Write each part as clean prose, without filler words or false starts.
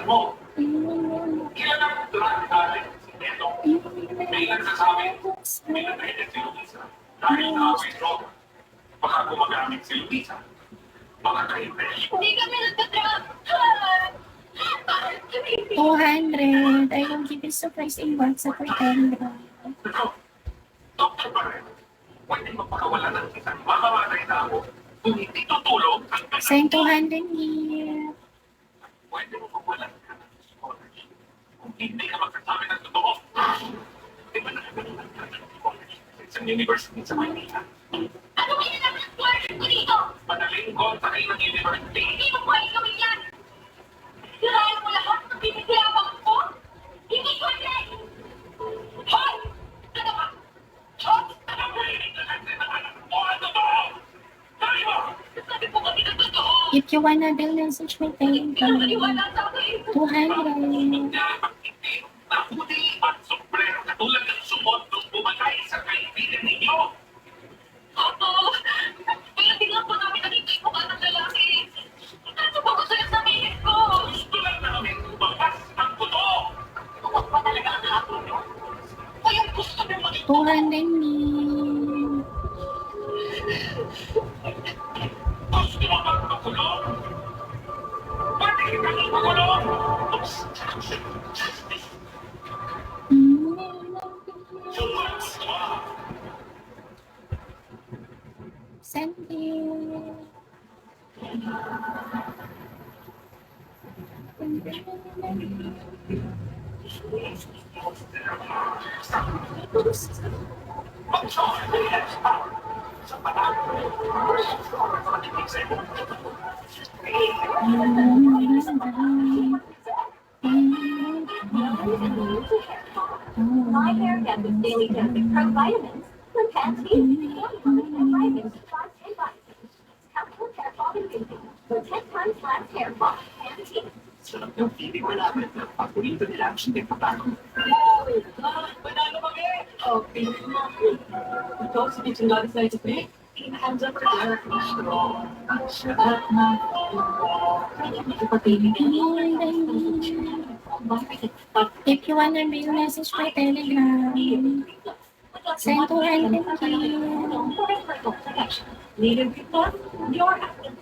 mo. Ilan ang natin si Neto? May nagsasabi, pinatay si Luisa dahil na-away droga. Baka gumagamit si Luisa. Baka kayo rin. Hindi kami nagtatrap. 200. I will give you surprise in WhatsApp for 10. Ito, doktor pa rin. Pwede magpakawala ng isang mamamatay na ako kung hindi tutulog ang Send 200 here. pwede mo magwalan ka ng psychology. Kung hindi ka magsasabi ng totoo, di ba nakagalan ka ng psychology sa isang university sa Maynila? Ano kaya naman ang scholarship ko dito? Madaling kontakin ng university. Hindi mo pwede gawin yan. Sirayan mo lahat ng pinagkayabang ko. Hindi pwede. Hoy! Ano ka? Hoy! Ano mo yung natin na anak mo ang totoo? Dali mo! Sabi po kami ng totoo. If you wanna bill message me, Hindi ka thank maniwala you. sa akin. 200. Hindi na puti at sombrero katulad ng sumot nung bumatay sa kaibigan ninyo. Opo. Pero tingnan po namin nakita yung mukha ng lalaki. Kaso po ko sa'yo sabihin ko. Gusto lang namin bakas ang totoo. Huwag pa talaga ang hapon nyo. Kaya gusto nyo maging 200 me. Gusto mo bang makulong? Pwede ka nang makulong! Send it. My hair can with daily Dentic Pro vitamins. For Pantene, 40% vitamins, plus antibiotics. Helpful hair fall and bathing. For 10 times less hair fall. Pantene. Sarap ng feeling malapit na paborito nila ang sinipatako. Panalo kami! Okay, ito, si Kitchen Lodi sa ito, eh. Hands up for Derek Mistro. Sarap na. Ipatingin If you wanna bill message for Telegram, send 200 here. Needed people, you're active.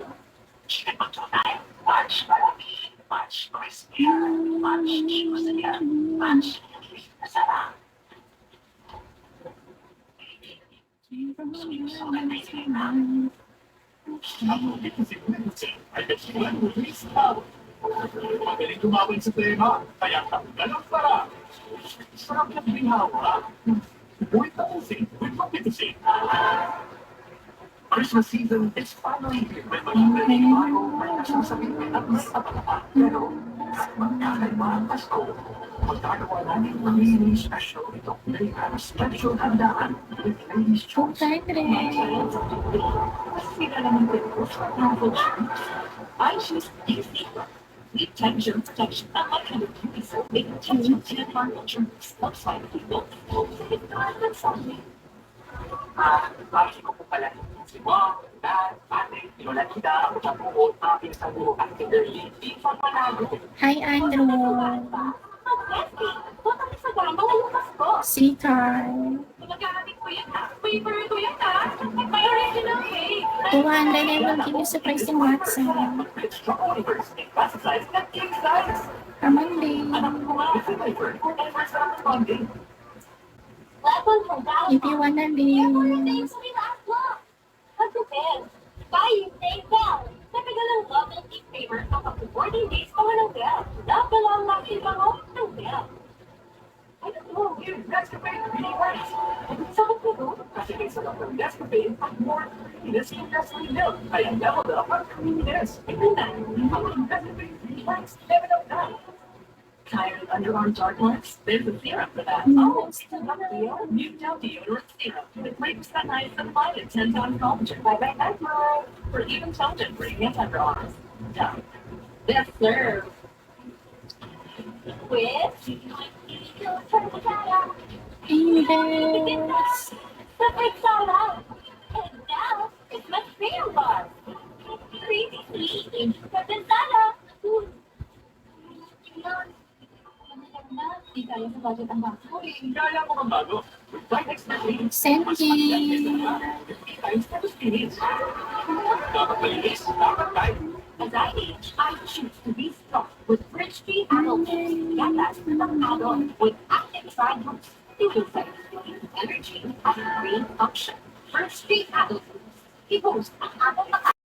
Much crispier, much juicier, much masarap. Magaling tumawin sa tema, kaya tanggal ang para. Sarap ng binghawa. Buwit na using, with mapitusin. Christmas season is finally here. May magiging bago, may nasasabihin at mas abala. Pero, magkakaiba ang Pasko. Magkagawa natin ng really special itong Pilihan special handaan with ladies' choice. 200. Sila naman din po sa novel treats. I choose easy. Deep tension protection at my kind of beauty so make tension to the culture. Looks like people. It's not that something. Bakit ko po pala si Mom, Dad, Ate, Lola Nida, ang buo, aking sago, at Kimberly, Ethan Manago. Hi, Andrew. Mag-Leslie, huwag kami sa gama ngayong Pasko. Sikar. Magagamit ko yan ha. Favorite ko yan ha. May original cake. 200 I will give you surprise in WhatsApp. It's chocolates, in classic size, at king size. Monday. Anak ko nga, it's a flavor, ever sa aking bonding. Level from Dallas. If you wanna Therefore, bill. yung days sa last block. Pag-prepare. Buy you save well. Tagal ng love and keep favor kapag 14 days pa walang bell. Love ka lang lang ibango ng bell. I don't know. Yung Nescafe really works. Sakit ko doon. Kasi may sarap ng Nescafe at more creaminess yung Nescafe milk. Kaya level up ang creaminess. Ito na. Ang Nescafe really works. Level up na. Tired of underarm dark marks? There's a serum for that. Oh, it's a love deal. New Gel Deodorant Serum. With 3% nice and fine and 10 times collagen. Bye-bye, Admiral. For even children bringing underarms. Done. Yes, sir. With Invest. the big sala. And now, it's my favorite bar. Crazy sweet. Kapensala. Di kaya sa budget ang bago. Kaya mo ang bago. With Vinex Machine, Senki. 50 times the speed. Dapat malinis, dapat tayo. As I age, I choose to be strong with Rich Tea Adult Juice. Get that from adult with active side roots. It will set energy and green function. Rich Tea Adult Juice. I-boost ang adult